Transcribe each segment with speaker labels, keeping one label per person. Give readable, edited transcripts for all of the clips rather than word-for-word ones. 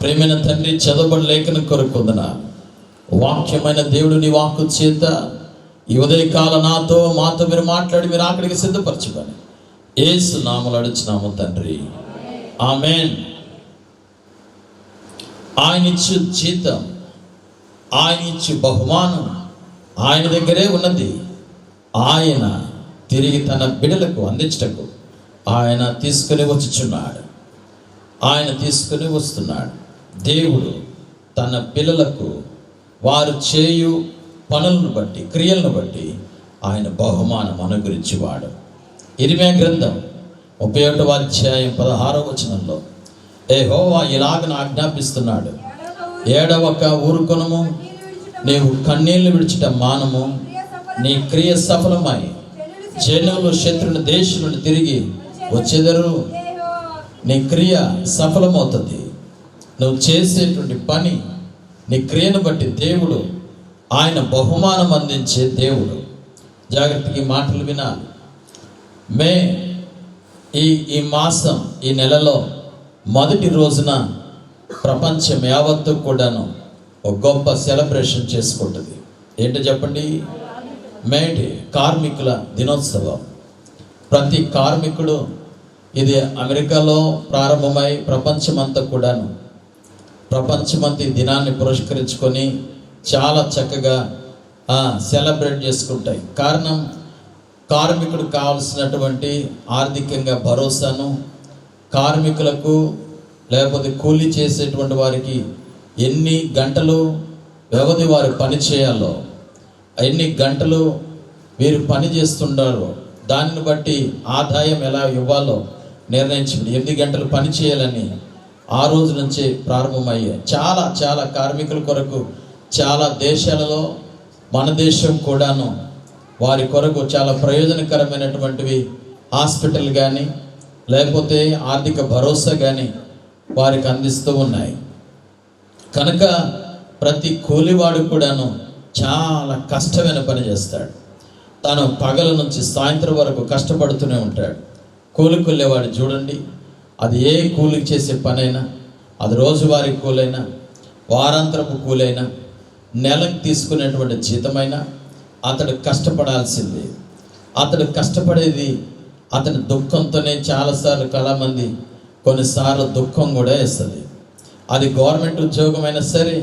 Speaker 1: ప్రేమైన తండ్రి, చదవబడి లేఖన కొరకు వందనాలు. వాక్యమైన దేవుడు నీ వాక్కు చేత ఈ ఉదయకాల మాతో మీరు మాట్లాడి మీరు అక్కడికి సిద్ధపరచుకొని యేసు నామములో అడుగుచున్నాము తండ్రి, ఆమేన్. ఆయన ఇచ్చు జీతం, ఆయన ఇచ్చు బహుమానం ఆయన దగ్గరే ఉన్నది. ఆయన తిరిగి తన బిడ్డలకు అందించటకు ఆయన తీసుకుని వచ్చుచున్నాడు. ఆయన తీసుకుని వస్తున్నాడు. దేవుడు తన పిల్లలకు వారు చేయు పనులను బట్టి, క్రియలను బట్టి ఆయన బహుమానం అనుగ్రహించేవాడు. ఇర్మీయా గ్రంథం 31వ అధ్యాయం 16వ వచనంలో యెహోవా ఇలాగ ఆజ్ఞాపిస్తున్నాడు, ఏడవక ఊరుకొనుము, నీవు కన్నీళ్లు విడిచిట మానము, నీ క్రియ సఫలమై జనులు శత్రుని దేశం నుండి తిరిగి వచ్చేదరు. నీ క్రియ సఫలమవుతుంది. నువ్వు చేసేటువంటి పని, నీ క్రియను బట్టి దేవుడు ఆయన బహుమానం అందించే దేవుడు. జాగ్రత్తగా ఈ మాటలు వినాలి. ఈ మాసం, ఈ నెలలో మొదటి రోజున ప్రపంచం యావత్తు కూడాను ఒక గొప్ప సెలబ్రేషన్ చేసుకుంటుంది. ఏంటో చెప్పండి? మేడే కార్మికుల దినోత్సవం. ప్రతి కార్మికుడు, ఇది అమెరికాలో ప్రారంభమై ప్రపంచమంతా కూడాను ప్రపంచమంతా ఈ దినాన్ని పురస్కరించుకొని చాలా చక్కగా సెలబ్రేట్ చేసుకుంటాయి. కారణం, కార్మికుడు కావాల్సినటువంటి ఆర్థికంగా భరోసాను, కార్మికులకు లేకపోతే కూలీ చేసేటువంటి వారికి ఎన్ని గంటలు వ్యవధి వారు పని చేయాలో, ఎన్ని గంటలు వీరు పని చేస్తుండారో దానిని బట్టి ఆదాయం ఎలా ఇవ్వాలో నిర్ణయించింది. 8 గంటలు పని చేయాలని ఆ రోజు నుంచే ప్రారంభమయ్యాయి. చాలా కార్మికుల కొరకు చాలా దేశాలలో, మన దేశం కూడాను వారి కొరకు చాలా ప్రయోజనకరమైనటువంటివి హాస్పిటల్ కానీ లేకపోతే ఆర్థిక భరోసా కానీ వారికి అందిస్తూ ఉన్నాయి. కనుక ప్రతి కూలివాడు కూడాను చాలా కష్టమైన పని చేస్తాడు. తను పగల నుంచి సాయంత్రం వరకు కష్టపడుతూనే ఉంటాడు. కూలికొల్లేవాడు చూడండి, అది ఏ కూలి చేసే పనైనా, అది రోజువారీ కూలైనా, వారాంతరపు కూలైనా, నెలకు తీసుకునేటువంటి జీతమైనా అతడు కష్టపడాల్సిందే. అతడు కష్టపడేది అతని దుఃఖంతోనే. చాలాసార్లు చాలామంది కొన్నిసార్లు దుఃఖం కూడా వేస్తుంది. అది గవర్నమెంట్ ఉద్యోగమైనా సరే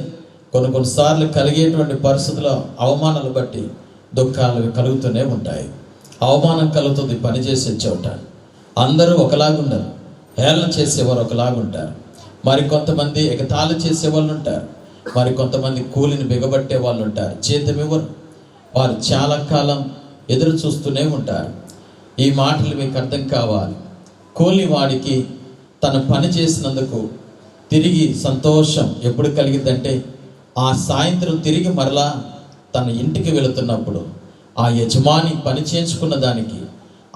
Speaker 1: కొన్నిసార్లు కలిగేటువంటి పరిస్థితుల అవమానాలు బట్టి దుఃఖాలు కలుగుతూనే ఉంటాయి. అవమానం కలుగుతుంది పనిచేసే చోట. అందరూ ఒకలాగుండరు. హేళన చేసేవారు ఒకలాగుంటారు. మరి కొంతమంది ఎగతాళి చేసేవాళ్ళు ఉంటారు. మరి కొంతమంది కూలిని బిగబట్టే వాళ్ళు ఉంటారు. జీతం ఇవ్వరు. వారు చాలా కాలం ఎదురు చూస్తూనే ఉంటారు. ఈ మాటలు మీకు అర్థం కావాలి. కూలి వాడికి తను పని చేసినందుకు తిరిగి సంతోషం ఎప్పుడు కలిగిద్దంటే, ఆ సాయంత్రం తిరిగి మరలా తన ఇంటికి వెళుతున్నప్పుడు ఆ యజమాని పని చేయించుకున్న దానికి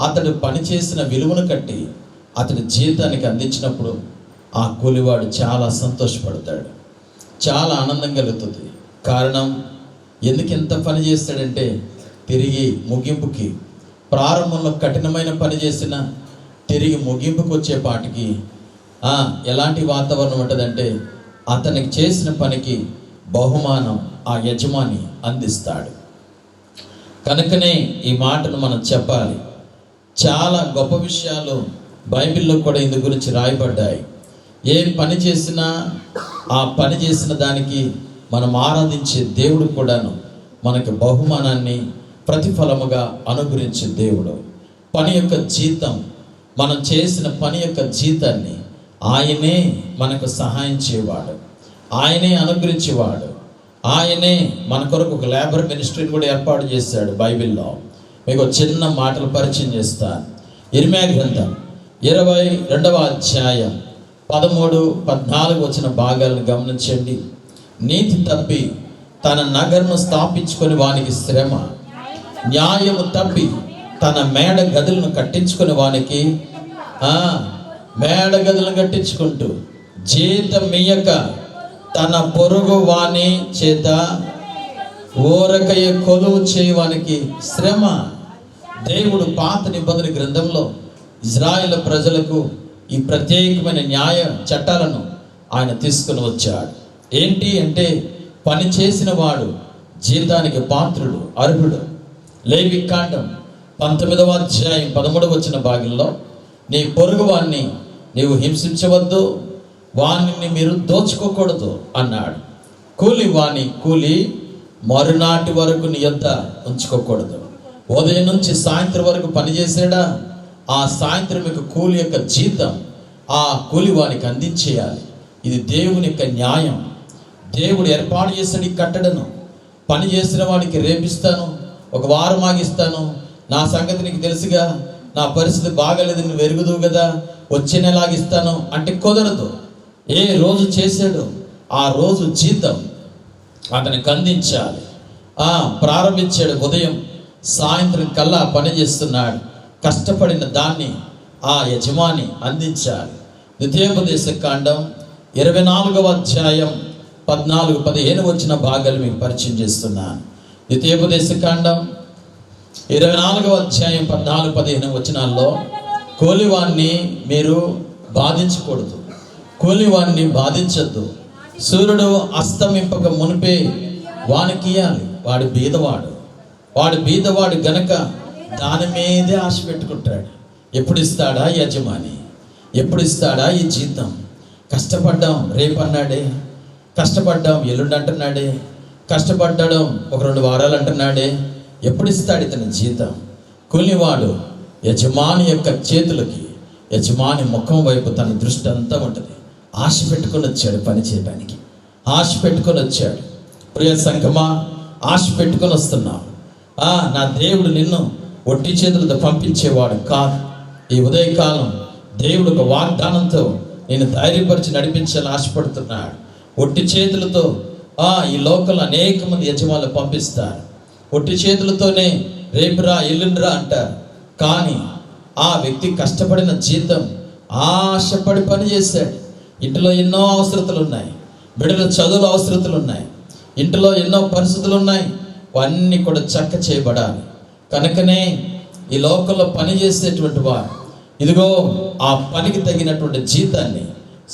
Speaker 1: అతడు పని చేసిన విలువను కట్టి అతడి జీతానికి అందించినప్పుడు ఆ కూలివాడు చాలా సంతోషపడతాడు. చాలా ఆనందం కలుగుతుంది. కారణం, ఎందుకు ఎంత పని చేస్తాడంటే తిరిగి ముగింపుకి, ప్రారంభంలో కఠినమైన పని చేసిన తిరిగి ముగింపుకు వచ్చేపాటికి ఎలాంటి వాతావరణం ఉంటుందంటే అతనికి చేసిన పనికి బహుమానం ఆ యజమాని అందిస్తాడు. కనుకనే ఈ మాటను మనం చెప్పాలి. చాలా గొప్ప విషయాలు బైబిల్లో కూడా ఇందు గురించి రాయబడ్డాయి. ఏ పని చేసినా ఆ పని చేసిన దానికి మనం ఆరాధించే దేవుడు కూడాను మనకి బహుమానాన్ని ప్రతిఫలముగా అనుగ్రహించే దేవుడు. పని యొక్క జీతం, మనం చేసిన పని యొక్క జీతాన్ని ఆయనే మనకు సహాయం చేయవాడు, ఆయనే అనుగ్రహించేవాడు. ఆయనే మన కొరకు ఒక లేబర్ మినిస్ట్రీని కూడా ఏర్పాటు చేశాడు. బైబిల్లో మీకు చిన్న మాటలు పరిచయం చేస్తాను. ఇర్మీయా గ్రంథం 22వ అధ్యాయం 13-14 వచ్చిన భాగాలను గమనించండి. నీతి తప్పి తన నగరును స్థాపించుకొని వానికి శ్రమ, న్యాయము తప్పి తన మేడ గదులను కట్టించుకుని వానికి మేడ గదులను కట్టించుకుంటూ జీతం మియ్యక తన పొరుగు వాని చేత ఊరకయ కొలువు చేయవానికి శ్రమ. దేవుడు పాత నిబంధన గ్రంథంలో ఇజ్రాయేల్ ప్రజలకు ఈ ప్రత్యేకమైన న్యాయ చట్టాలను ఆయన తీసుకుని వచ్చాడు. ఏంటి అంటే పని చేసిన వాడు జీతానికి పాత్రుడు, అర్హుడు. లేవికాండం 19వ అధ్యాయం 13వ వచన భాగంలో నీ పొరుగు వాణ్ణి నీవు హింసించవద్దు, వాణ్ణి మీరు దోచుకోకూడదు అన్నాడు. కూలి వాణి కూలి మరునాటి వరకు నీ యొద్ద ఉంచుకోకూడదు. ఉదయం నుంచి సాయంత్రం వరకు పనిచేసాడా, ఆ సాయంత్రం యొక్క కూలి యొక్క జీతం ఆ కూలి వానికి అందించేయాలి. ఇది దేవుని యొక్క న్యాయం. దేవుడు ఏర్పాటు చేశాడు ఈ కట్టడను. పని చేసిన వాడికి రేపిస్తాను, ఒక వారం ఆగిస్తాను, నా సంగతి నీకు తెలుసుగా, నా పరిస్థితి బాగలేదు, నువ్వు ఎరుగుదువు కదా, వచ్చే నెల ఆగిస్తాను అంటే కుదరదు. ఏ రోజు చేశాడు ఆ రోజు జీతం అతనికి అందించాలి. ప్రారంభించాడు ఉదయం, సాయంత్రం కల్లా పని చేస్తున్నాడు. కష్టపడిన దాన్ని ఆ యజమాని అందించాలి. ద్వితీయోపదేశ కాండం 24వ అధ్యాయం 14-15 వచ్చిన భాగాలు మీకు పరిచయం చేస్తున్నాను. ద్వితీయోపదేశ కాండం 24వ అధ్యాయం 14-15 వచనాల్లో కూలివాణ్ణి మీరు బాధించకూడదు, కూలివాణ్ణి బాధించద్దు. సూర్యుడు అస్తమింపక మునిపే వానికి ఇయ్యాలి. వాడు బీదవాడు గనక దాని మీదే ఆశ పెట్టుకుంటాడు. ఎప్పుడు ఇస్తాడా యజమాని, ఎప్పుడు ఇస్తాడా ఈ జీతం? కష్టపడ్డాం రేపు అన్నాడే, కష్టపడ్డాం ఎల్లుండి అంటున్నాడే, కష్టపడ్డాడు ఒక 2 వారాలు అంటున్నాడే, ఎప్పుడు ఇస్తాడు ఇతని జీతం? కూలివాడు యజమాని యొక్క చేతులకి, యజమాని ముఖం వైపు తన దృష్టి అంతా ఉంటుంది. ఆశ పెట్టుకొని వచ్చాడు పని చేయడానికి, ఆశ పెట్టుకొని వచ్చాడు. ప్రియ సంఘమా, ఆశ పెట్టుకొని వస్తున్నావు. నా దేవుడు నిన్ను ఒట్టి చేతులతో పంపించేవాడు కాదు. ఈ ఉదయకాలం దేవుడు ఒక వాగ్దానంతో నేను ధైర్యపరిచి నడిపించాలని ఆశపడుతున్నాడు. ఒట్టి చేతులతో ఈ లోకంలో అనేక మంది యజమానులు పంపిస్తారు. ఒట్టి చేతులతోనే రేపురా ఎల్లుండిరా అంటారు. కానీ ఆ వ్యక్తి కష్టపడిన జీతం ఆశపడి పని చేశాడు. ఇంటిలో ఎన్నో అవసరతలు ఉన్నాయి, బిడ్డల చదువుల అవసరతలు ఉన్నాయి, ఇంటిలో ఎన్నో పరిస్థితులు ఉన్నాయి. అవన్నీ కూడా చక్క చేయబడాలి. కనుకనే ఈ లోకంలో పని చేసేటువంటి వారు ఇదిగో ఆ పనికి తగినటువంటి జీతాన్ని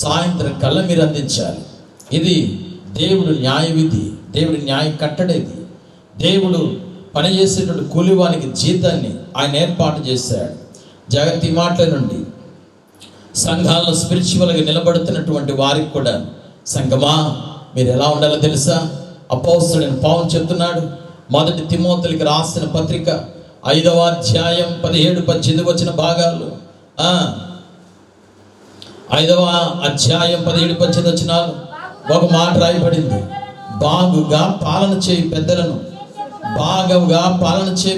Speaker 1: సాయంత్రం కల్లా మీరు అందించాలి. ఇది దేవుడు న్యాయ విధి, దేవుడి న్యాయ కట్టడేది. దేవుడు పనిచేసేటువంటి కూలివానికి జీతాన్ని ఆయన ఏర్పాటు చేశాడు. జగతి మాటల నుండి సంఘాల్లో స్పిరిచువల్గా నిలబడుతున్నటువంటి వారికి కూడా, సంఘమా మీరు ఎలా ఉండాలో తెలుసా? అపోస్తలుడైన పౌలు చెప్తున్నాడు. 1 తిమోతికి రాసిన పత్రిక 5వ అధ్యాయం 17-18 వచ్చిన భాగాలు, 5వ అధ్యాయం 17-18 వచనాలు ఒక మాట రాయబడింది. బాగుగా పాలన చేయి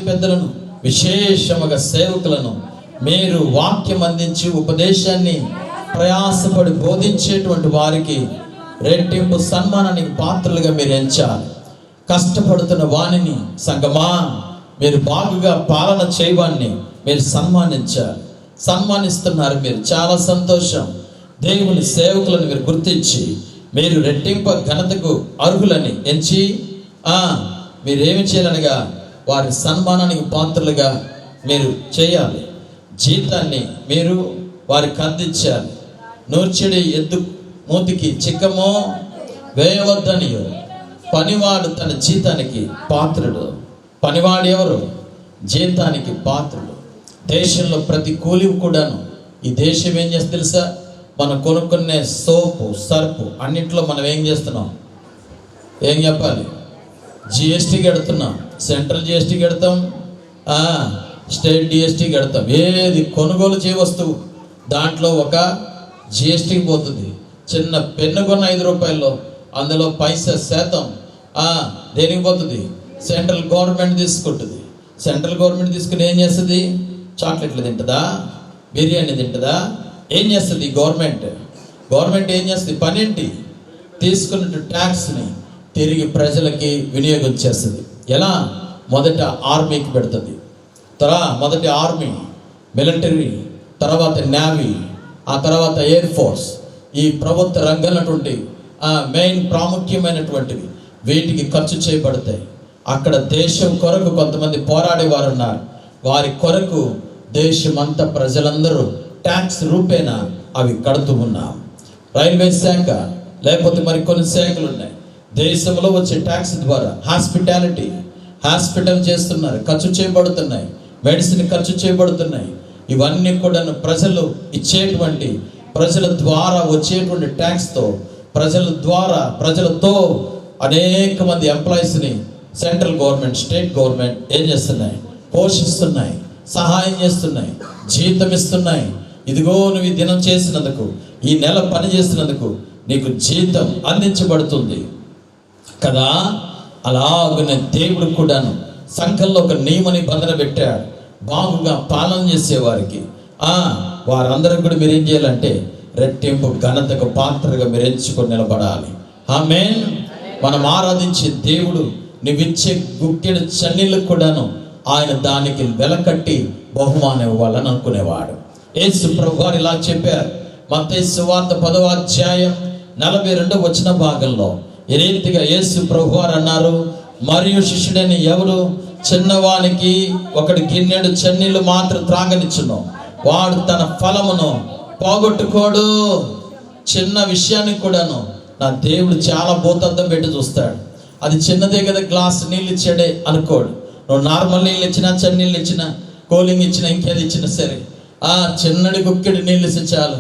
Speaker 1: పెద్దలను, విశేషముగా సేవకులను మీరు వాక్యం అందించి ఉపదేశాన్ని ప్రయాసపడి బోధించేటువంటి వారికి రెట్టింపు సన్మానానికి పాత్రలుగా మీరు ఎంచాలి. కష్టపడుతున్న వాణిని సంగమా మీరు బాగుగా పాలన చేయవాన్ని మీరు సన్మానించాలి. సన్మానిస్తున్నారు మీరు, చాలా సంతోషం. దేవుని సేవకులను మీరు గుర్తించి మీరు రెట్టింపు ఘనతకు అర్హులని ఎంచి మీరేమి చేయాలనగా వారి సన్మానానికి పాత్రలుగా మీరు చేయాలి. జీతాన్ని మీరు వారికి అందించాలి. నూర్చెడి ఎద్దు మూతికి చిక్కమో వేయవద్దని పనివాడు తన జీతానికి పాత్రుడు. పనివాడు ఎవరు? జీతానికి పాత్రుడు. దేశంలో ప్రతి కూలి కూడాను, ఈ దేశం ఏం చేస్తే తెలుసా? మనం కొనుక్కునే సోపు సర్పు అన్నింటిలో మనం ఏం చేస్తున్నాం? ఏం చెప్పాలి? జిఎస్టీ కడుతున్నాం. సెంట్రల్ జిఎస్టీ కడతాం, స్టేట్ జిఎస్టీ కడతాం. ఏది కొనుగోలు చేయ వస్తువు దాంట్లో ఒక జిఎస్టీకి పోతుంది. చిన్న పెన్ను కొన్న 5 రూపాయల్లో అందులో శాతం దేనికి పోతుంది? సెంట్రల్ గవర్నమెంట్ తీసుకుంటుంది. సెంట్రల్ గవర్నమెంట్ తీసుకుని ఏం చేస్తుంది? చాక్లెట్లు తింటుందా? బిర్యానీ తింటుందా? ఏం చేస్తుంది గవర్నమెంట్ ఏం చేస్తుంది? పనేంటి? తీసుకున్న ట్యాక్స్ని తిరిగి ప్రజలకి వినియోగం చేస్తుంది. ఎలా? మొదట ఆర్మీకి పెడుతుంది, మొదటి ఆర్మీ, మిలిటరీ, తర్వాత నేవీ, ఆ తర్వాత ఎయిర్ ఫోర్స్. ఈ ప్రభుత్వ రంగంలోటువంటి మెయిన్ ప్రాముఖ్యమైనటువంటివి వీటికి ఖర్చు చేయబడతాయి. అక్కడ దేశం కొరకు కొంతమంది పోరాడేవారు ఉన్నారు. వారి కొరకు దేశమంతా ప్రజలందరూ ట్యాక్స్ రూపేణా అవి కడుతూ ఉన్నాం. రైల్వే శాఖ, లేకపోతే మరి కొన్ని శాఖలు ఉన్నాయి. దేశంలో వచ్చే ట్యాక్స్ ద్వారా హాస్పిటల్ చేస్తున్నారు, ఖర్చు చేయబడుతున్నాయి, మెడిసిన్ ఖర్చు చేయబడుతున్నాయి. ఇవన్నీ కూడా ప్రజలు ఇచ్చేటువంటి, ప్రజల ద్వారా వచ్చేటువంటి ట్యాక్స్తో, ప్రజలతో అనేక మంది ఎంప్లాయీస్ని సెంట్రల్ గవర్నమెంట్, స్టేట్ గవర్నమెంట్ ఏం చేస్తున్నాయి? పోషిస్తున్నాయి, సహాయం చేస్తున్నాయి, జీతం ఇస్తున్నాయి. ఇదిగో నువ్వు ఈ దినం చేసినందుకు, ఈ నెల పని చేసినందుకు నీకు జీతం అందించబడుతుంది కదా. అలాగనే దేవుడు కూడాను సంఘంలో ఒక నియమ నిబంధన పెట్టాడు. బాగుగా పాలన చేసేవారికి వారందరూ కూడా మీరేం చేయాలంటే రెట్టింపు ఘనతకు పాత్రగా మీరు ఎంచుకొని నిలబడాలి. ఆమేన్. మనం ఆరాధించే దేవుడు నువ్విచ్చే గుక్కెడు చన్నీళ్ళకు కూడాను ఆయన దానికి వెలకట్టి బహుమానం ఇవ్వాలని అనుకునేవాడు. యేసు ప్రభు వారు ఇలా చెప్పారు. మత్తయి సువార్త 10వ అధ్యాయం 42వ వచన భాగంలో ఈ రీతిగా యేసు ప్రభు వారు అన్నారు, మరియు శిష్యుడైన ఎవరు చిన్నవానికి ఒకటి గిన్నెడు చన్నీళ్ళు మాత్రం త్రాగనిచ్చును, వాడు తన ఫలమును పోగొట్టుకోడు. చిన్న విషయానికి కూడాను నా దేవుడు చాలా భూతద్దం పెట్టి చూస్తాడు. అది చిన్నదే కదా, గ్లాస్ నీళ్ళు ఇచ్చాడే అనుకోడు. నువ్వు నార్మల్ నీళ్ళు ఇచ్చినా, చన్నీళ్ళు ఇచ్చినా, కూలింగ్ ఇచ్చినా, ఇంకేది ఇచ్చినా సరే, చిన్నడి గుక్కెడి నీళ్ళు ఇస్తే చాలు,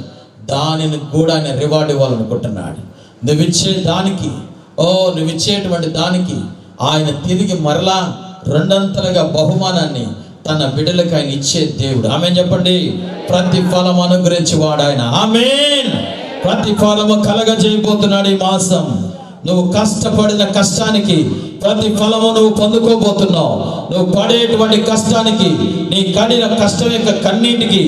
Speaker 1: దానిని కూడా ఆయన రివార్డ్ ఇవ్వాలనుకుంటున్నాడు. నువ్విచ్చేటువంటి దానికి ఆయన తిరిగి మరలా రెండంతలుగా బహుమానాన్ని తన బిడ్డలకు ఆయన ఇచ్చే దేవుడు. ఆమేన్ చెప్పండి. ప్రతిఫలం అనుగ్రహించి వాడు ఆయన. ఆమేన్. ప్రతిఫలము కలగజేయబోతున్నాడు ఈ మాసం. నువ్వు కష్టపడిన కష్టానికి ప్రతిఫలము నువ్వు పొందుకోబోతున్నావు. నువ్వు పడేటువంటి కష్టానికి, నీ కడిన కష్టం యొక్క కన్నీటికి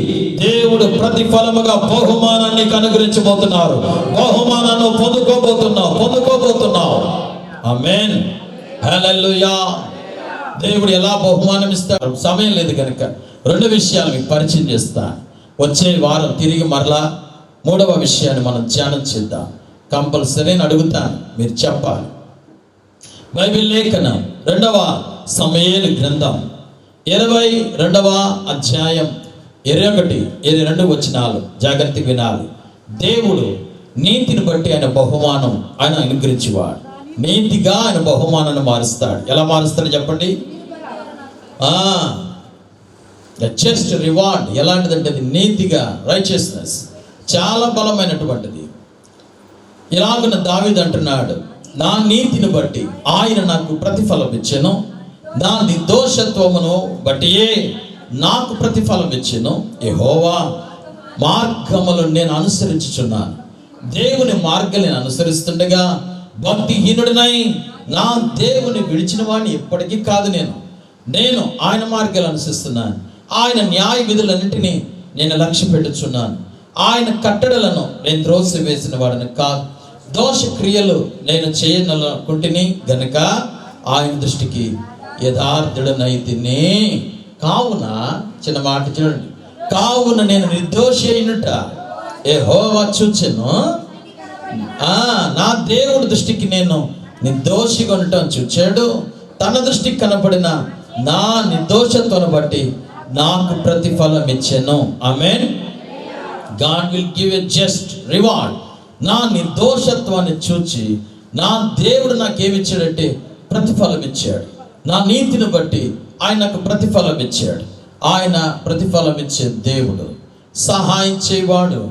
Speaker 1: దేవుడు ప్రతిఫలముగా బహుమానాన్ని అనుగ్రహించబోతున్నారు. బహుమానాన్ని పొందుకోబోతున్నావు. ఆమేన్. హల్లెలూయా. దేవుడు ఎలా బహుమానం ఇస్తాడు? సమయం లేదు కనుక 2 విషయాలు మీకు పరిచయం చేస్తా. వచ్చే వారం తిరిగి మరలా 3వ విషయాన్ని మనం ధ్యానం చేద్దాం. కంపల్సరీ అడుగుతాను, మీరు చెప్పాలి. బైబిల్ లేఖనం 2వ సమూయేలు గ్రంథం 22వ అధ్యాయం 21, 22 వచనాలు జాగ్రత్తగా వినాలి. దేవుడు నీతిని బట్టి ఆయన బహుమానం ఆయన అనుగ్రహించేవాడు. నీతిగా ఆయన బహుమానాన్ని మారుస్తాడు. ఎలా మారుస్తాడు చెప్పండి? జస్ట్ రివార్డ్ ఎలాంటిదంటే అది నీతిగా, రైచియస్నెస్, చాలా బలమైనటువంటిది. ఇలాగున్న దావీదు అంటున్నాడు, నా నీతిని బట్టి ఆయన నాకు ప్రతిఫలం ఇచ్చెను, నా నిర్దోషత్వమును బట్టియే నాకు ప్రతిఫలం ఇచ్చెను. యెహోవా మార్గములు నేను అనుసరించుచున్నాను. దేవుని మార్గం నేను అనుసరిస్తుండగా భక్తిహీనుడినై నా దేవుని విడిచిన వాడిని ఎప్పటికీ కాదు. నేను ఆయన మార్గాలు అనుసరిస్తున్నాను. ఆయన న్యాయ విధులన్నింటినీ నేను లక్ష్య పెట్టుచున్నాను. ఆయన కట్టడలను నేను త్రోసి వేసిన వాడిని కాదు. దోష క్రియలు నేను చేయననుకుంటుని గనుక ఆయన దృష్టికి యథార్థుడనైతిని. కావున, చిన్న మాట చూడండి, కావున నేను నిర్దోషి అయినట యెహోవా చూచెను. నా దేవుడి దృష్టికి నేను నిర్దోషిగా ఉండటం చూచాడు. తన దృష్టికి కనపడిన నా నిర్దోషత్వాన్ని బట్టి నాకు ప్రతిఫలం ఇచ్చెను. ఆమేన్. God will give a just reward. నా నిర్దోషత్వాన్ని చూచి నా దేవుడు నాకేమిచ్చాడంటే ప్రతిఫలం ఇచ్చాడు. నా నీతిని బట్టి ఆయన నాకు ప్రతిఫలం ఇచ్చాడు. ఆయన ప్రతిఫలం ఇచ్చే దేవుడు, సహాయం చేయవాడు.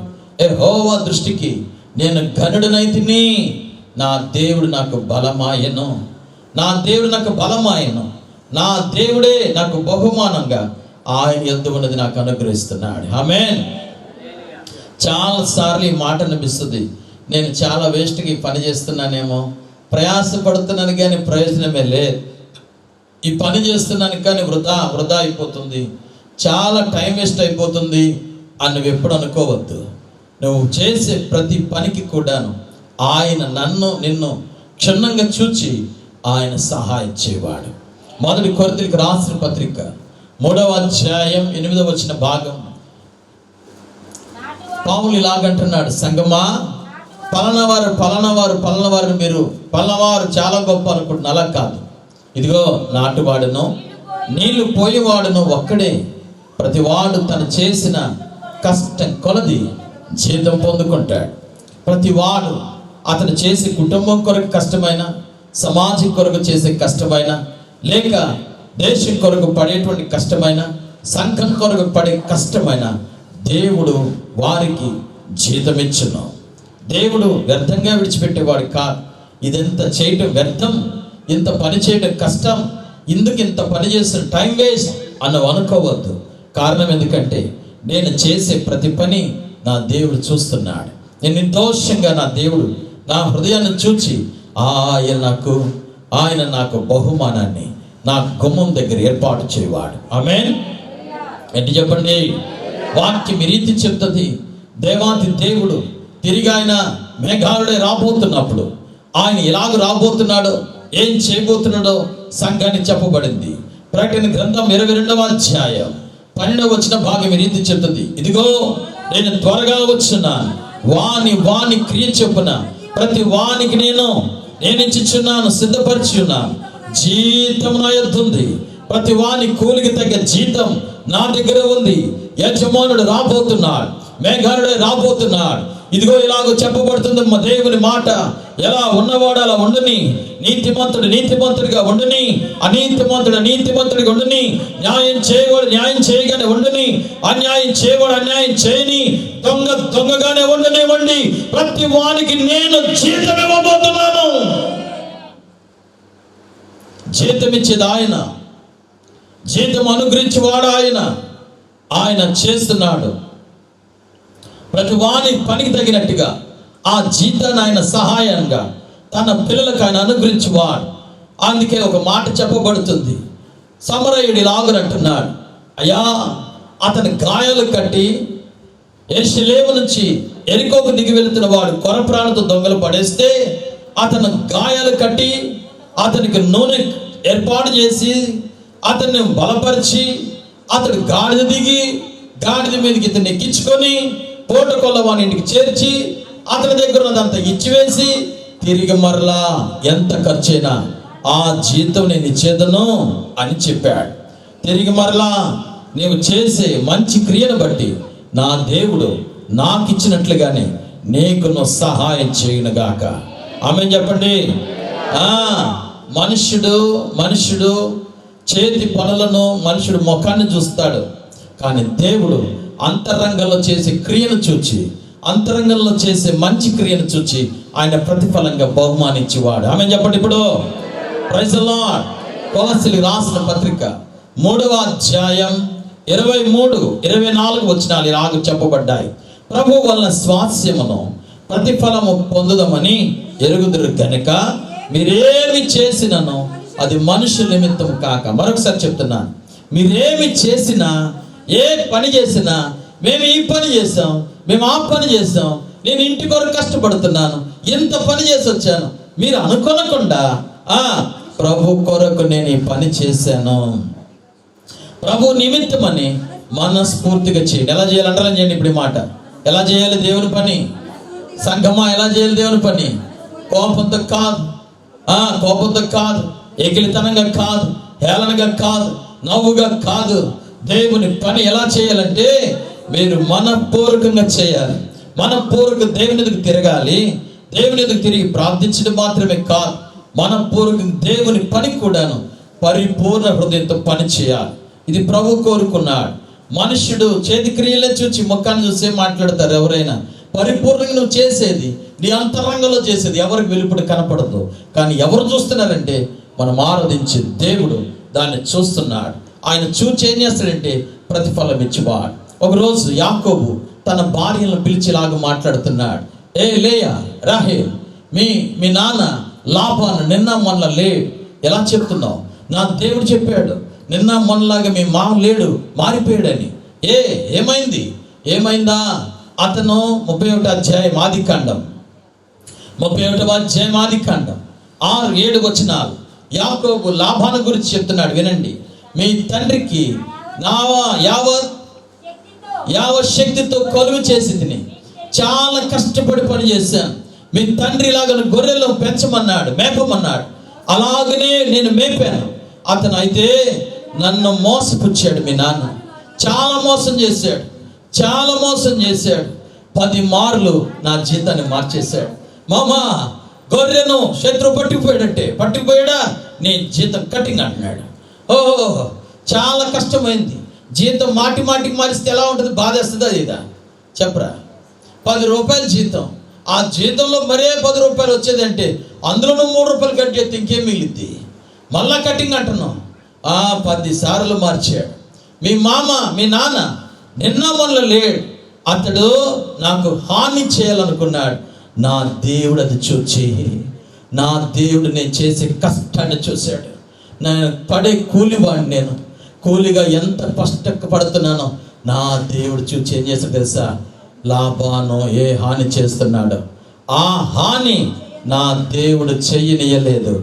Speaker 1: యెహోవా దృష్టికి నేను ఘనుడనైతిని. నా దేవుడు నాకు బలమాయను. నా దేవుడే నాకు బహుమానంగా ఆయన యందు ఉన్నది నాకు అనుగ్రహిస్తున్నాడు. ఆమేన్. చాలా సార్లు ఈ మాట అనిపిస్తుంది, నేను చాలా వేస్ట్గా ఈ పని చేస్తున్నానేమో, ప్రయాసపడుతున్నాను కానీ ప్రయోజనమే లేదు, ఈ పని చేస్తున్నాను కానీ వృధా అయిపోతుంది, చాలా టైం వేస్ట్ అయిపోతుంది అని నువ్వు ఎప్పుడు అనుకోవద్దు. నువ్వు చేసే ప్రతి పనికి కూడాను ఆయన నిన్ను క్షుణ్ణంగా చూచి ఆయన సహాయం చేయవాడు. 1 కొరింథీయులకు రాసిన పత్రిక 3వ అధ్యాయం 8వ వచన భాగం పౌలు ఇలాగంటున్నాడు, సంగమా, పలనవారు మీరు పలనవారు చాలా గొప్ప అనుకుంటున్నా, అలా కాదు. ఇదిగో నాటువాడును నీళ్లు పోయేవాడును ఒక్కడే. ప్రతివాడు తను చేసిన కష్టం కొలది జీతం పొందుకుంటాడు. ప్రతి వాడు అతను చేసే కుటుంబం కొరకు కష్టమైన, సమాజం కొరకు చేసే కష్టమైన, లేక దేశం కొరకు పడేటువంటి కష్టమైన, సంఘం కొరకు పడే కష్టమైన దేవుడు వారికి జీతం ఇచ్చును. దేవుడు వ్యర్థంగా విడిచిపెట్టేవాడు కాదు. ఇదంతా చేయటం వ్యర్థం, ఇంత పని చేయడం కష్టం, ఇందుకు ఇంత పని చేసిన టైం వేస్ట్ అన్నవి అనుకోవద్దు. కారణం ఎందుకంటే నేను చేసే ప్రతి పని నా దేవుడు చూస్తున్నాడు. నేను నిర్దోషంగా నా దేవుడు నా హృదయాన్ని చూచి ఆయన నాకు బహుమానాన్ని నా గుమ్మం దగ్గర ఏర్పాటు చేయవాడు. ఆమేన్. ఏంటి చెప్పండి? వాక్యం ఈ రీతి చెప్తుంది. దేవాది దేవుడు తిరిగి ఆయన మేఘాలుడే రాబోతున్నప్పుడు ఆయన ఎలాగ రాబోతున్నాడో, ఏం చేయబోతున్నాడో సంఘానికి చెప్పబడింది. ప్రకటన గ్రంథం 22వ అధ్యాయం 12వ వచన భాగం ఈ రీతి చెప్తుంది. ఇదిగో నేను త్వరగా వచ్చున్నాను, వాని క్రియ చొప్పున ప్రతి వానికి నేను ఇచ్చుచున్నాను, సిద్ధపరిచి ఉన్నాను. జీతం నా యొద్ద ఉంది, ప్రతి వాని కూలికి తగ్గ జీతం నా దగ్గర ఉంది. యజమానుడు రాబోతున్నాడు, మేఘాలుడే రాబోతున్నాడు. ఇదిగో ఇలాగో చెప్పబడుతుంది మా దేవుని మాట. ఎలా ఉన్నవాడు అలా ఉండని, నీతిమంతుడు నీతిమంతుడిగా ఉండని, అనీతిమంతుడు అనీతిమంతుడిగా ఉండని, న్యాయం చేయవాడు న్యాయం చేయగానే ఉండని, అన్యాయం చేయవాడు అన్యాయం చేయని, దొంగ దొంగగానే ఉండనివ్వండి. ప్రతి వానికి నేను జీతం ఇవ్వబోతున్నాను. జీతం ఇచ్చేది ఆయన, జీతం అనుగ్రహించేవాడు ఆయన చేస్తున్నాడు. ప్రతి వాని పనికి తగినట్టుగా ఆ జీతాన్ని ఆయన సహాయంగా తన పిల్లలకు ఆయన అనుగ్రహించేవాడు. అందుకే ఒక మాట చెప్పబడుతుంది. సమరయుడి లాగునంటున్నాడు, అయ్యా అతని గాయాలు కట్టి యెరూషలేము నుంచి యెరికోకు దిగి వెళుతున్న వాడు కొరప్రాణతో దొంగలు పడేస్తే అతను గాయాలు కట్టి అతనికి నూనె ఏర్పాటు చేసి అతన్ని బలపరిచి అతడు గాడిద దిగి గాడిద మీదకి ఇతన్ని ఎక్కించుకొని పూటకొల్ల వాని ఇంటికి చేర్చి అతని దగ్గర ఉన్నదంతా ఇచ్చివేసి తిరిగి మరలా ఎంత ఖర్చైనా ఆ జీతం నేను ఇచ్చేదను అని చెప్పాడు. తిరిగి మరలా నీవు చేసే మంచి క్రియను బట్టి నా దేవుడు నాకు ఇచ్చినట్లుగానే నీకును సహాయం చేయునుగాక. ఆమేన్ చెప్పండి. మనుష్యుడు చేతి పనులను మనుషుడు ముఖాన్ని చూస్తాడు, కానీ దేవుడు అంతరంగంలో చేసే క్రియను చూచి, అంతరంగంలో చేసే మంచి క్రియను చూచి ఆయన ప్రతిఫలంగా బహుమానించేవాడు. ఆమేన్ చెప్పండి. ఇప్పుడు ప్రైజ్ ది లార్డ్. కొలస్సీయులకు రాసిన పత్రిక 3వ అధ్యాయం 23-24 వచనాలు ఇలాగ చెప్పబడ్డాయి. ప్రభు వలన స్వాస్యమును ప్రతిఫలము పొందుదామని ఎరుగుదురు గనుక మీరేమి చేసినను అది మనుషుల నిమిత్తం కాక. మరొకసారి చెప్తున్నాను, మీరేమి చేసినా, ఏ పని చేసినా, మేము ఈ పని చేసాం, మేము ఆ పని చేసాం, నేను ఇంటి కొరకు కష్టపడుతున్నాను, ఎంత పని చేసి వచ్చాను, మీరు అనుకోనకుండా ప్రభు కొరకు నేను ఈ పని చేశాను, ప్రభు నిమిత్తమని మనస్ఫూర్తిగా చేయండి. ఎలా చేయాలి అంటారా? చేయండి ఇప్పుడు ఈ మాట. ఎలా చేయాలి దేవుని పని? సంఘమా ఎలా చేయాలి దేవుని పని? కోపంతో కాదు, ఎగిలితనంగా కాదు, హేళనగా కాదు, నవ్వుగా కాదు. దేవుని పని ఎలా చేయాలంటే మీరు మనపూర్వకంగా చేయాలి. మనపూర్వక దేవుని ఎదుగు తిరగాలి. దేవుని ఎదుగు తిరిగి ప్రార్థించడం మాత్రమే కాదు, మనపూర్వక దేవుని పని కూడాను పరిపూర్ణ హృదయంతో పని చేయాలి. ఇది ప్రభు కోరుకున్నాడు. మనుష్యుడు చేతి క్రియలే చూసి ముఖాన్ని చూసే మాట్లాడతారు ఎవరైనా. పరిపూర్ణంగా నువ్వు చేసేది, నీ అంతరంగంలో చేసేది ఎవరికి వెలుపడి కనపడదు. కానీ ఎవరు చూస్తున్నారంటే మనం ఆరాధించే దేవుడు దాన్ని చూస్తున్నాడు. ఆయన చూచి ఏం చేస్తాడంటే ప్రతిఫలం ఇచ్చేవాడు. ఒకరోజు యాకోబు తన భార్యలను పిలిచిలాగా మాట్లాడుతున్నాడు. లేయా, రాహేల్, మీ నాన్న లాబాను నిన్న మొన్న లేడు. ఎలా చెప్తున్నావు? నా దేవుడు చెప్పాడు నిన్న మొన్నలాగా మీ మామ లేడు, మారిపోయాడని. ఏమైందా? అతను 31వ అధ్యాయం ఆదికాండం 6-7 వచనాలు యాకోబు లాబాను గురించి చెప్తున్నాడు. వినండి. మీ తండ్రికి యావత్ శక్తితో కొలువు చేసి తిని చాలా కష్టపడి పని చేశాను. మీ తండ్రి లాగా గొర్రెలను మేపమన్నాడు. అలాగనే నేను మేపాను. అతను అయితే నన్ను మోసపుచ్చాడు. మీ నాన్న చాలా మోసం చేశాడు. 10 మార్లు నా జీతాన్ని మార్చేశాడు. మామా, గొర్రెను శత్రువు పట్టుకుపోయాడా, నీ జీతం కటింగ్ అంటున్నాడు. ఓహో, చాలా కష్టమైంది. జీతం మాటికి మారిస్తే ఎలా ఉంటుంది? బాధేస్తుందా ఇదా చెప్పరా? 10 రూపాయలు జీతం, ఆ జీతంలో మరే 10 రూపాయలు వచ్చేది అంటే అందులోనూ 3 రూపాయలు కట్ చేస్తే ఇంకేం మిగిలిద్ది? మళ్ళా కటింగ్ అంటున్నాం. 10 సార్లు మార్చాడు. మీ మామ, మీ నాన్న నిన్న మొన్న లేడు, అతడు నాకు హాని చేయాలనుకున్నాడు. నా దేవుడు అది చూచి, నా దేవుడు నేను చేసే కష్టాన్ని చూశాడు. నేను పడే కూలివాడిని, నేను కూలిగా ఎంత కష్టపడుతున్నానో నా దేవుడు చూచి ఏం చేస్తాడు తెలుసా? లాబాను ఏ హాని చేస్తున్నాడో ఆ హాని నా దేవుడు చెయ్యనియలేదు.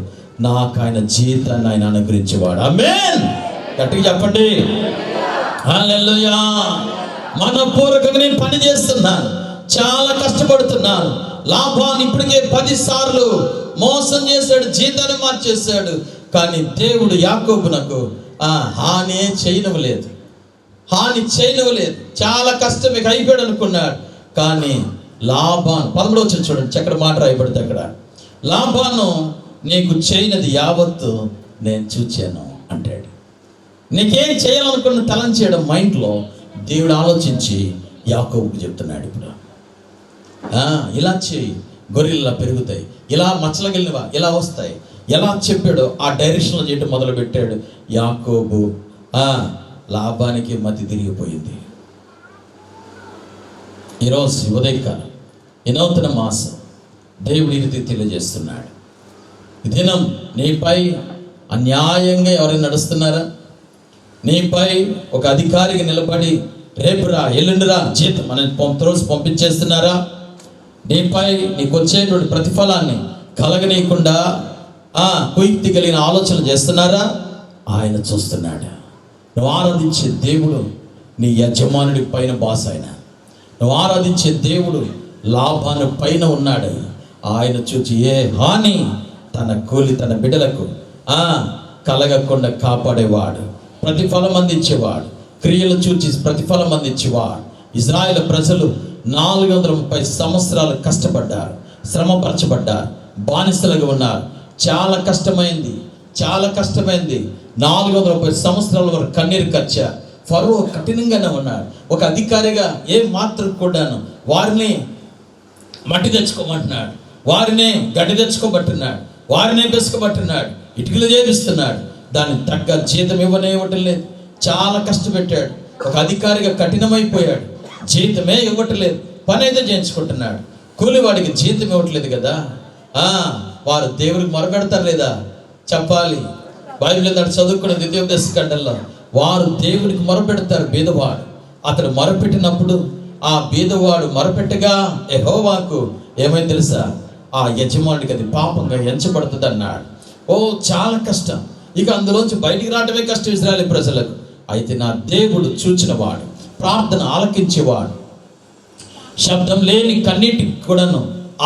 Speaker 1: నాకు ఆయన జీతాన్ని ఆయన అనుగ్రహించేవాడు. ఆమేన్. గట్టిగా చెప్పండి హల్లెలూయా. మనపూర్వకంగా నేను పని చేస్తున్నాను, చాలా కష్టపడుతున్నాను. లాభాన్ని ఇప్పటికే 10 సార్లు మోసం చేశాడు, జీతాన్ని మార్చేశాడు. కానీ దేవుడు యాకోబునకు హాని చేయనివ్వలేదు. చాలా కష్టం ఇక అయిపోయాడు అనుకున్నాడు. కానీ లాభాను 13వ వచనం చూడండి, చక్కటి మాట రాయబడితే అక్కడ, లాభాను నీకు చేయనది యావత్తు నేను చూచాను అంటాడు. నీకేం చేయాలనుకున్న తలంచేయడం మైండ్లో దేవుడు ఆలోచించి యాకోబుకు చెప్తున్నాడు. ఇప్పుడు ఇలా చేయి, గొర్రెల్లా పెరుగుతాయి, ఇలా మచ్చలగిలినవా ఇలా వస్తాయి, ఎలా చెప్పాడో ఆ డైరెక్షన్లో చేయడం మొదలు పెట్టాడు. యాకోబు లాభానికి మతి తిరిగిపోయింది. ఈరోజు ఉదయకాలం ఈ నూతన మాసం దేవుడి రీతి తెలియజేస్తున్నాడు. ఈ దినం నీపై అన్యాయంగా ఎవరైనా నడుస్తున్నారా? నీపై ఒక అధికారికి నిలబడి రేపురా ఎల్లుండిరా జీతం అని రోజు పంపించేస్తున్నారా? నీపై నీకు వచ్చేటువంటి ప్రతిఫలాన్ని కలగనీయకుండా కుయుక్తి కలిగిన ఆలోచన చేస్తున్నారా? ఆయన చూస్తున్నాడు. నువ్వు ఆరాధించే దేవుడు నీ యజమానుడి పైన బాస్. ఆయన నువ్వు ఆరాధించే దేవుడు లాభాన్ని పైన ఉన్నాడు. ఆయన చూచి ఏ హాని తన కూలి తన బిడ్డలకు కలగకుండా కాపాడేవాడు, ప్రతిఫలం అందించేవాడు, క్రియలు చూచి ప్రతిఫలం అందించేవాడు. ఇజ్రాయేల్ ప్రజలు 430 సంవత్సరాలు కష్టపడ్డారు, శ్రమపరచబడ్డారు, బానిసలుగా ఉన్నారు. చాలా కష్టమైంది. 430 సంవత్సరాల వరకు కన్నీరు కార్చారు. ఫరో కఠినంగానే ఉన్నాడు. ఒక అధికారిగా ఏ మాత్రం కూడాను వారిని మట్టి తెచ్చుకోమంటున్నాడు, వారిని గడ్డి తెచ్చుకోబట్టున్నాడు, వారినే బెసుకబట్టున్నాడు, ఇటుకలు చేపిస్తున్నాడు. దానికి తగ్గ జీతం ఇవ్వటం లేదు. చాలా కష్టపెట్టాడు. ఒక అధికారిగా కఠినమైపోయాడు. జీతమే ఇవ్వట్లేదు, పని అయితే చేయించుకుంటున్నాడు. కూలివాడికి జీతం ఇవ్వట్లేదు కదా. వారు దేవుడికి మొరపెడతారు లేదా? చెప్పాలి. బైబిల్ చదువుకున్న ద్వితీయోపదేశ ఖండంలో వారు దేవుడికి మొరపెడతారు. బీదవాడు అతడు మొరపెట్టినప్పుడు ఆ బీదవాడు మొరపెట్టగా యెహోవాకు ఏమైంది తెలుసా? ఆ యజమానుడికి అది పాపంగా ఎంచబడుతుంది అన్నాడు. చాలా కష్టం. ఇక అందులోంచి బయటికి రావడమే కష్టం ఇశ్రాయేలు ప్రజలకు. అయితే నా దేవుడు చూచినవాడు, ప్రార్థన ఆలకించేవాడు, శబ్దం లేని కన్నీటికి కూడాను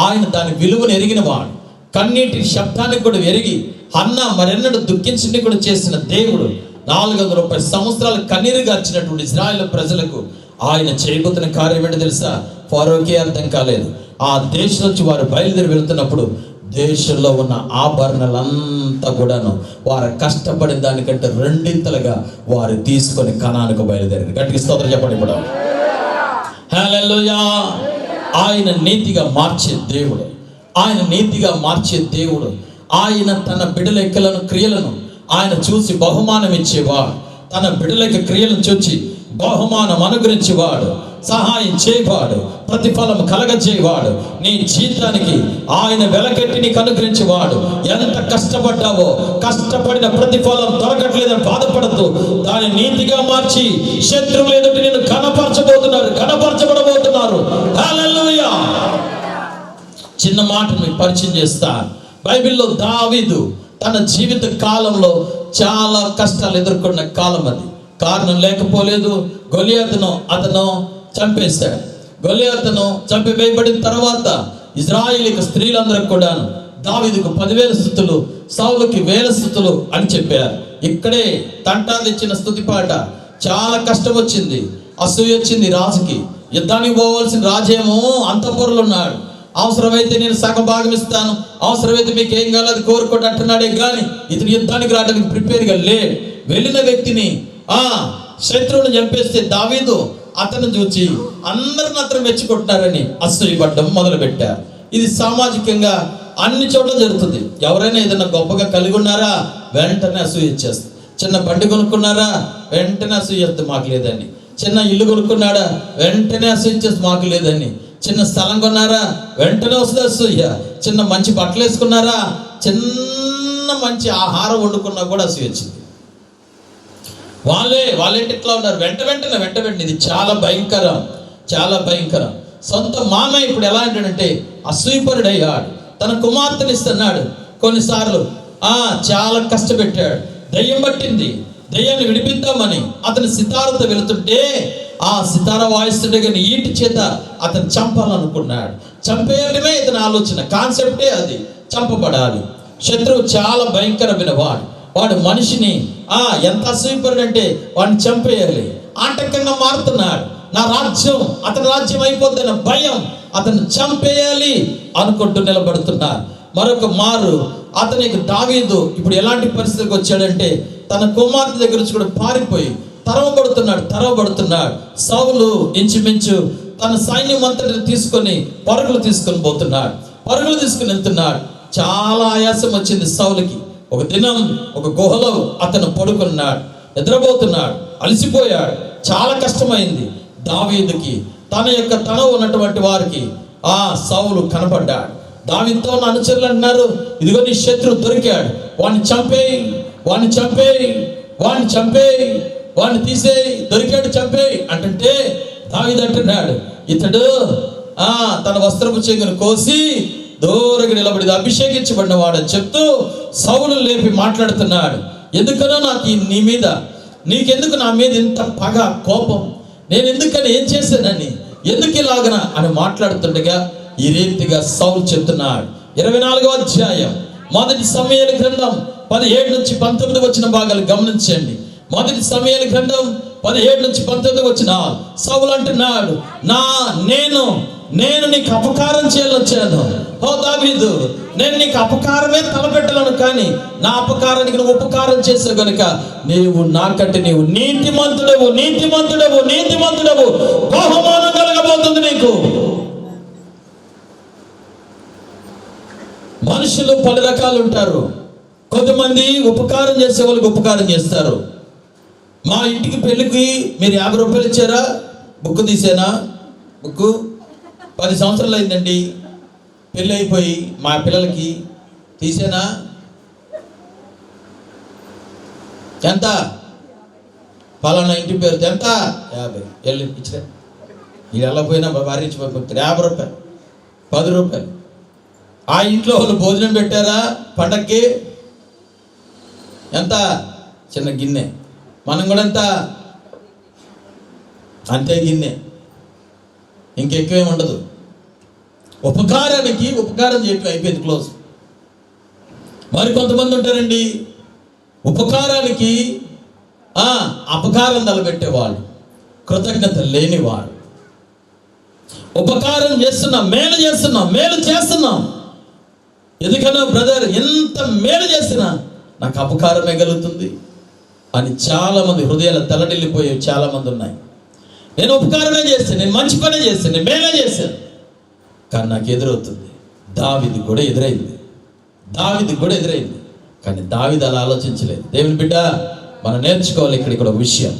Speaker 1: ఆయన దాని విలువను ఎరిగినవాడు, కన్నీటి శబ్దానికి కూడా ఎరిగి హన్నా మరెన్నడూ దుఃఖించని కూడా చేసిన దేవుడు 430 సంవత్సరాలు కన్నీరు గార్చినటువంటి ఇశ్రాయేలు ప్రజలకు ఆయన చేయబోతున్న కార్యం ఏంటో తెలుసా? ఫరోకే అర్థం కాలేదు. ఆ దేశం నుంచి వారు బయలుదేరి వెళ్తున్నప్పుడు దేశంలో ఉన్న ఆభరణాలంతా కూడాను వారు కష్టపడిన దానికంటే 2 వారు తీసుకొని కనానుకు బయలుదేరారు. గట్టిగా స్తోత్రం చెప్పండి. ఇప్పుడు హల్లెలూయా. ఆయన నీతిగా మార్చే దేవుడు, ఆయన నీతిగా మార్చే దేవుడు. ఆయన తన బిడ్డల ఎక్కలను క్రియలను ఆయన చూసి బహుమానం ఇచ్చేవాడు. తన బిడ్డలకి క్రియలను చూచి బహుమానం అనుగ్రహించేవాడు, సహాయం చేయవాడు, ప్రతిఫలం కలగజేయవాడు. నీ జీవితానికి ఆయన వెలకెట్టి నీకు అనుగ్రహించేవాడు. ఎంత కష్టపడ్డావో, కష్టపడిన ప్రతిఫలం దొరకట్లేదని బాధపడద్దు. దాన్ని నీతిగా మార్చి శత్రువులు ఎదుటి నిన్ను కనపరచబడబోతున్నారు. హల్లెలూయా. చిన్న మాట మీకు పరిచయం చేస్తాను. బైబిల్లో దావీదు తన జీవిత కాలంలో చాలా కష్టాలు ఎదుర్కొన్న కాలం అది. కారణం లేకపోలేదు. గొలియాతును అతను చంపేశాడు. గొలియాతును చంపివేయబడిన తర్వాత ఇజ్రాయేలీకి స్త్రీలందరూ కూడా దావీదుకు 10,000 స్తుతులు, సౌలుకి 1000 స్తుతులు అని చెప్పారు. ఇక్కడే తంటా తెచ్చిన స్తుతి పాట. చాలా కష్టం వచ్చింది, అసూయ వచ్చింది రాజుకి. యుద్ధానికి పోవాల్సిన రాజేమో అంతఃపురంలో ఉన్నాడు. అవసరమైతే నేను సగం భాగం ఇస్తాను, అవసరమైతే మీకు ఏం కావాలి అది కోరుకోండి అంటున్నాడే కానీ ఇతను యుద్ధానికి రావడానికి ప్రిపేర్గా లేడు. వెళ్ళిన వ్యక్తిని శత్రువుని చంపేస్తే దావీదు అతను చూచి అందరిని అతను మెచ్చుకుంటున్నారని అసూయపడ్డం మొదలు పెట్టారు. ఇది సామాజికంగా అన్ని చోట్ల జరుగుతుంది. ఎవరైనా ఏదైనా గొప్పగా కలిగి ఉన్నారా, వెంటనే అసూయ చేస్తారు. చిన్న బండి కొనుక్కున్నారా, వెంటనే అసూయ చేస్తుంది మాకు లేదని. చిన్న ఇల్లు కొనుక్కున్నాడా, వెంటనే అసూయ చేస్తుంది మాకు లేదని. చిన్న స్థలం కొన్నారా, వెంటనే వస్తుంది అసూయ. చిన్న మంచి బట్టలు వేసుకున్నారా, చిన్న మంచి ఆహారం వండుకున్నా కూడా అసూయ వచ్చింది. వాళ్ళేంటి ఇట్లా ఉన్నారు, వెంట వెంటనే ఇది చాలా భయంకరం, చాలా భయంకరం. సొంత మామయ్య ఇప్పుడు ఎలా అంటాడంటే అసూయపరుడయ్యాడు. తన కుమార్తెని ఇస్తున్నాడు. కొన్నిసార్లు చాలా కష్టపెట్టాడు. దయ్యం పట్టింది, దయ్యాన్ని విడిపిద్దామని అతని సితారతో వెళుతుంటే ఆ సితార వాయిస్తుంటే కానీ ఈటి చేత అతను చంపాలనుకున్నాడు. చంపేయడమే ఇతని ఆలోచన, కాన్సెప్టే అది, చంపబడాలి. శత్రువు చాలా భయంకరమైన వాడు మనిషిని ఎంత అసూయపరుడంటే వాడిని చంపేయాలి. ఆటంకంగా మారుతున్నాడు. నా రాజ్యం అతని రాజ్యం అయిపోద్దన్న భయం, అతను చంపేయాలి అనుకుంటూ నిలబడుతున్నారు. మరొక మారు అతనికి దావీదు ఇప్పుడు ఎలాంటి పరిస్థితికి వచ్చాడంటే తన కుమార్తె దగ్గర నుంచి కూడా పారిపోయి తరవబడుతున్నాడు. సౌలు ఇంచుమించు తన సైన్యం అంతటిని తీసుకొని పరుగులు తీసుకొని వెళ్తున్నాడు. చాలా ఆయాసం వచ్చింది సౌలుకి. ఒక దినం ఒక గుహలో అతను పడుకున్నాడు, నిద్రపోతున్నాడు, అలసిపోయాడు, చాలా కష్టమైంది. దావీదుకి తన ఉన్నటువంటి వారికి సౌలు కనపడ్డాడు. దావీదుతో ఉన్న అనుచరులు అంటున్నారు, ఇదిగో నీ శత్రువు దొరికాడు, వాడిని చంపేయి, వాడిని తీసేయి, దొరికాడు చంపేయి అంటుంటే దావీదు అంటున్నాడు, ఇతడు తన వస్త్రపు చెంగును కోసి దూరంగా నిలబడి అభిషేకించబడిన వాడని చెప్తూ సౌలు లేపి మాట్లాడుతున్నాడు. ఎందుకనో నాకు నీకెందుకు నా మీద ఇంత పగ, కోపం, నేను ఎందుకని ఏం చేశానని, ఎందుకు ఇలాగన అని మాట్లాడుతుండగా ఈ రీతిగా సౌలు చెప్తున్నాడు. 24వ అధ్యాయం 1 సమూయేలు గ్రంథం 17 నుంచి 19 వచ్చిన భాగాలు గమనించండి. 1 సమూయేలు గ్రంథం 17 నుంచి 19 వచ్చిన సౌలు అంటున్నాడు, నేను నీకు అపకారం చేయాలొచ్చాను. ఓ దావీదు, నేను నీకు అపకారమే తలపెట్టాలను, కానీ నా అపకారానికి నువ్వు ఉపకారం చేసావు గనుక నాకంటే నీవు నీతిమంతుడవు బహుమానం కలగబోతుంది నీకు. మనుషులు పలు రకాలు ఉంటారు. కొంతమంది ఉపకారం చేసే వాళ్ళకి ఉపకారం చేస్తారు. మా ఇంటికి పెళ్ళికి మీరు 50 రూపాయలు ఇచ్చారా, బుక్ తీసేనా, బుక్ 10 సంవత్సరాలు అయిందండి పెళ్ళి అయిపోయి, మా పిల్లలకి తీసేనా, ఎంత, పలానా ఇంటి పేరు ఎంత, 50 వెళ్ళి ఇచ్చా. ఇది వెళ్ళకపోయినా వారించి 50 రూపాయలు, 10 రూపాయలు. ఆ ఇంట్లో వాళ్ళు భోజనం పెట్టారా పండక్కి, ఎంత, చిన్న గిన్నె, మనం కూడా ఎంత, అంతే గిన్నె, ఇంకెక్కువేం ఉండదు. ఉపకారం చేయటం అయిపోయింది, క్లోజ్. మరి కొంతమంది ఉంటారండి ఉపకారానికి అపకారం తలపెట్టేవాళ్ళు, కృతజ్ఞత లేనివాడు. ఉపకారం చేస్తున్నాం, మేలు చేస్తున్నాం, ఎందుకన్నా బ్రదర్ ఎంత మేలు చేసినా నాకు అపకారమే కలుగుతుంది అని చాలా మంది హృదయాలు తలడిల్లిపోయే చాలా మంది ఉన్నాయి. నేను ఉపకారమే చేస్తాను, నేను మంచి పనే చేస్తాను, నేను మేలే చేశాను, కానీ నాకు ఎదురవుతుంది. దావీదు కూడా ఎదురైంది, కానీ దావీదు అలా ఆలోచించలేదు. దేవుని బిడ్డ, మనం నేర్చుకోవాలి ఇక్కడ ఒక విషయం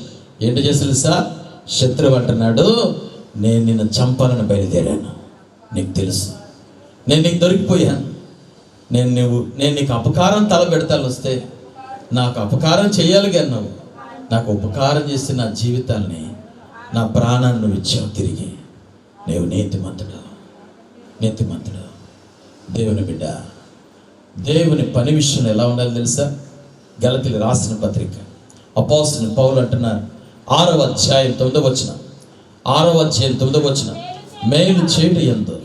Speaker 1: ఏంటి తెలుసా? శత్రువు అంటున్నాడు, నేను నిన్ను చంపాలని బయలుదేరాను, నీకు తెలుసు, నేను నీకు దొరికిపోయాను, నేను నీకు అపకారం తలపెడతాను వస్తే నాకు అపకారం చేయాలి కానీ నాకు ఉపకారం చేసి నా జీవితాన్ని, నా ప్రాణాన్ని నువ్వు ఇచ్చావు తిరిగి. నీవు నీతిమంతుడు. దేవుని బిడ్డ, దేవుని పని విషయంలో ఎలా ఉండాలి తెలుసా? గలతీయులకు రాసిన పత్రిక అపోస్తలుడైన పౌలు అంటున్నారు, 6వ అధ్యాయం 9వ వచనం, మేలు చేయటం యందు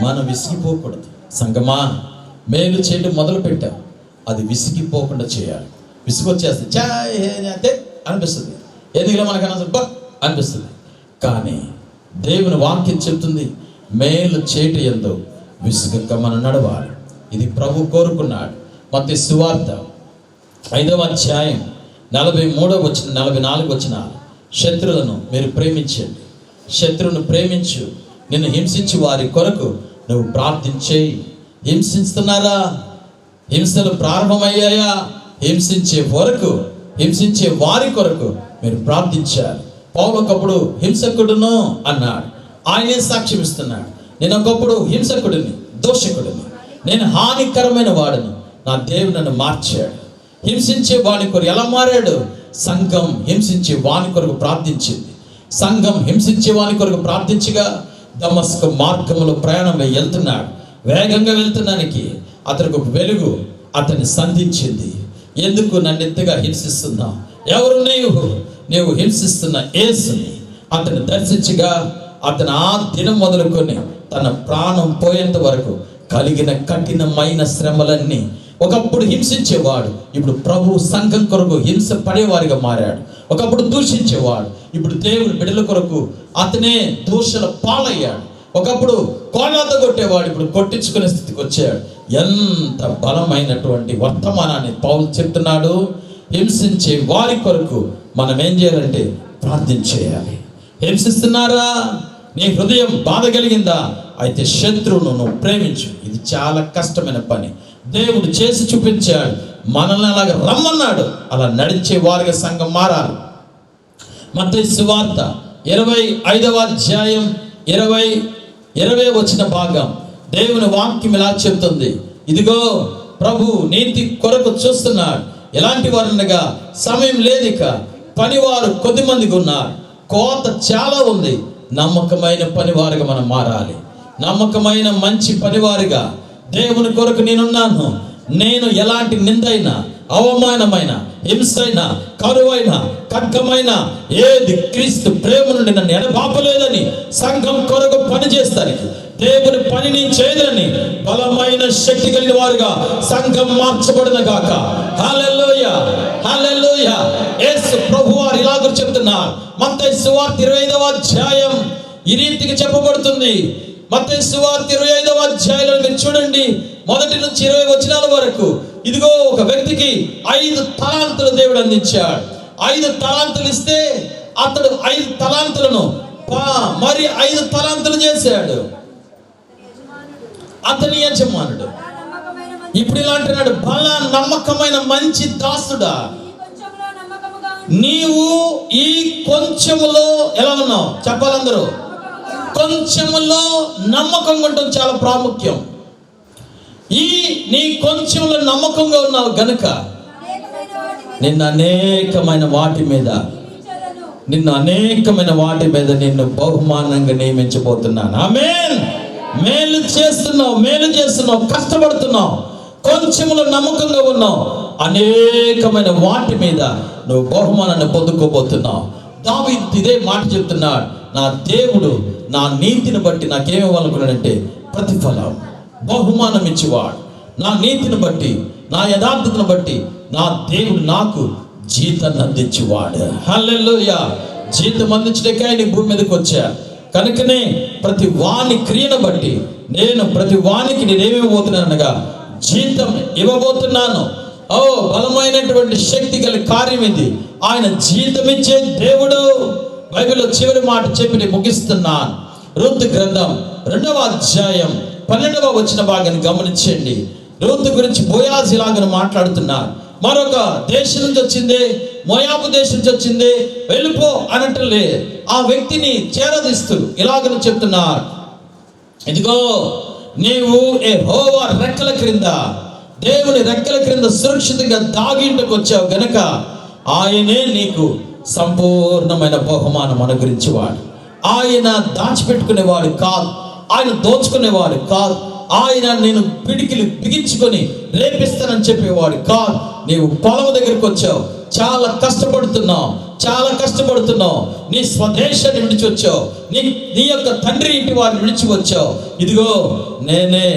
Speaker 1: మనం విసిగిపోకూడదు. సంగమా, మేలు చేయటం మొదలు పెట్టాం, అది విసిగిపోకుండా చేయాలి. విసిగొచ్చేస్తుంది, అంతే అనిపిస్తుంది, ఎందుకులో మనకు అనిపిస్తుంది. కానీ దేవుని వాక్యం చెప్తుంది, మేలు చేటు యందు విసుగక మనం నడవాలి. ఇది ప్రభు కోరుకున్నాడు. మత్తయి సువార్త 5వ అధ్యాయం 43వ వచనం 44వ వచనం, శత్రువులను మీరు ప్రేమించండి, శత్రువును ప్రేమించు, నిన్ను హింసించి వారి కొరకు నువ్వు ప్రార్థించేయి. హింసిస్తున్నారా? హింసలు ప్రారంభమయ్యాయా? హింసించే వారి కొరకు మీరు ప్రార్థించారు. పౌలు ఒకప్పుడు హింసకుడును అన్నాడు. ఆయనే సాక్ష్యం ఇస్తున్నాడు, నేను ఒకప్పుడు హింసకుడిని, దోషకుడిని, నేను హానికరమైన వాడును, నా దేవుడు నన్ను మార్చాడు. హింసించే వాని కొరకు ఎలా మారాడు? సంఘం హింసించే వాని కొరకు ప్రార్థించింది. సంఘం హింసించే వాని కొరకు ప్రార్థించగా దమస్కు మార్గంలో ప్రయాణం వెళ్తున్నాడు. వేగంగా వెళ్తున్నానికి అతనికి ఒక వెలుగు అతన్ని సంధించింది. ఎందుకు నన్ను ఎంతగా హింసిస్తున్నావు? ఎవరు నీవు హింసిస్తున్న యేసుని అతను దర్శించగా అతను ఆ దినం మొదలుకొని తన ప్రాణం పోయేంత వరకు కలిగిన కఠినమైన శ్రమలన్నీ, ఒకప్పుడు హింసించేవాడు ఇప్పుడు ప్రభు సంఘం కొరకు హింస పడేవారిగా మారాడు. ఒకప్పుడు దూషించేవాడు ఇప్పుడు దేవుని బిడ్డల కొరకు అతనే దూషణ పాలయ్యాడు. ఒకప్పుడు కోణాతో కొట్టేవాడు ఇప్పుడు కొట్టించుకునే స్థితికి వచ్చాడు. ఎంత బలమైనటువంటి వర్తమానాన్ని పౌలు చెప్తున్నాడు. హింసించే వారి కొరకు మనం ఏం చేయాలంటే ప్రార్థించేయాలి. హింసిస్తున్నారా? నీ హృదయం బాధ కలిగిందా? అయితే శత్రువును నువ్వు ప్రేమించు. ఇది చాలా కష్టమైన పని. దేవుడు చేసి చూపించాడు. మనల్ని అలాగ రమ్మన్నాడు. అలా నడిచే వారిగా సంఘం మారాలి. మత్తయి సువార్త 25వ అధ్యాయం 20 వచ్చిన భాగం దేవుని వాక్యం ఇలా చెప్తుంది, ఇదిగో ప్రభు నీతి కొరకు చూస్తున్నాడు. ఎలాంటి వారనగా సమయం లేదిక, పనివారు కొద్దిమందిగా ఉన్నారు, కోత చాలా ఉంది. నమ్మకమైన పనివారిగా మనం మారాలి. నమ్మకమైన మంచి పనివారిగా దేవుని కొరకు నేనున్నాను. నేను ఎలాంటి నిందైనా, అవమానమైన, హింసైన, కరువైన, ఖడ్గమైన ఏది క్రీస్తు ప్రేమ నుండి నన్ను ఎడబాపలేదని సంఘం కొరకు పని చేస్తానికి, దేవుని పనిని చేయదని బలమైన శక్తి కలిగిన వారుగా సంఘం మార్చబడిన గాక. హల్లెలూయా, హల్లెలూయా. యేసు ప్రభువారు ఇలాగ చెప్తున్నారు. మత్తయి సువార్త 25వ అధ్యాయం ఈ రీతికి చెప్పబడుతుంది. మత్తయి సువార్త 25వ అధ్యాయంలో మీరు చూడండి, 1 నుంచి 20 వచనాల వరకు. ఇదిగో ఒక వ్యక్తికి 5 తలాంతులు దేవుడు అందించాడు. 5 తలాంతులు ఇస్తే అతడు 5 తలాంతులను మరి 5 తలాంతులు చేశాడు. అతని యజమానుడు ఇప్పుడు ఇలా అంటున్నాడు, బల నమ్మకమైన మంచి దాసుడా, నీవు ఈ కొంచెములో ఎలా ఉన్నావు చెప్పాలందరూ. కొంచెములో నమ్మకంగా ఉండటం చాలా ప్రాముఖ్యం. నీ కొంచెంలో నమ్మకంగా ఉన్నావు గనుక నిన్ను అనేకమైన నిన్ను బహుమానంగా నియమించబోతున్నాను. ఆమేన్. మేలు చేస్తున్నావు, కష్టపడుతున్నావు, కొంచెంలో నమ్మకంగా ఉన్నావు, అనేకమైన వాటి మీద నువ్వు బహుమానాన్ని పొందుకోబోతున్నావు. దావీదు ఇదే మాట చెప్తున్నాడు, నా దేవుడు నా నీతిని బట్టి నాకేమివ్వాలనుకున్నాడంటే ప్రతిఫలం, బహుమానం ఇచ్చేవాడు. నా నీతిని బట్టి, నా యథార్థతను బట్టి నా దేవుడు నాకు జీతాన్ని అందించేవాడు. హల్లెలూయా. జీతం అందించడానికే ఆయన భూమి మీదకి వచ్చా. కనుకనే ప్రతి వాని క్రియను బట్టి ప్రతి వానికి నేనేమివ్వబోతున్నాను అనగా జీతం ఇవ్వబోతున్నాను. బలమైనటువంటి శక్తి గల కార్యం ఇది. ఆయన జీతం ఇచ్చే దేవుడు. బైబిల్లో చివరి మాట చెప్పి నేను ముగిస్తున్నాను. రూతు గ్రంథం 2వ అధ్యాయం 12వ వచ్చిన భాగాన్ని గమనించండి. రూతు గురించి బోయాజు ఇలాగని మాట్లాడుతున్నారు. మరొక దేశం నుంచి వచ్చింది, మోయాబు దేశం నుంచి వచ్చింది, వెళ్ళిపో అనట్లే ఆ వ్యక్తిని చేరదీస్తూ ఇలాగని చెప్తున్నారు, ఇదిగో నీవు యెహోవా రెక్కల క్రింద, దేవుని రెక్కల క్రింద సురక్షితంగా దాగింటకు వచ్చావు గనక ఆయనే నీకు సంపూర్ణమైన బహుమానం అనుగ్రహించేవాడు. ఆయన దాచిపెట్టుకునేవాడు కాదు, ఆయన దోచుకునేవాడు కాదు, ఆయన నేను పిడికిలు బిగించుకొని రేపిస్తానని చెప్పేవాడు కాదు. నీవు పొలం దగ్గరికి వచ్చావు, చాలా కష్టపడుతున్నావు, నీ స్వదేశాన్ని విడిచి వచ్చావు, నీ యొక్క తండ్రి ఇంటి వారిని విడిచి వచ్చావు. ఇదిగో నేనే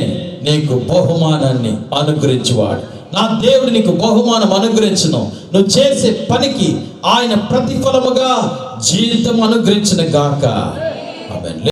Speaker 1: నీకు బహుమానాన్ని అనుగ్రహించేవాడు. నా దేవుడు నీకు బహుమానం అనుగ్రహించును. నువ్వు చేసే పనికి ఆయన ప్రతిఫలముగా జీవితం అనుగ్రహించిన గాక. ఆమేన్.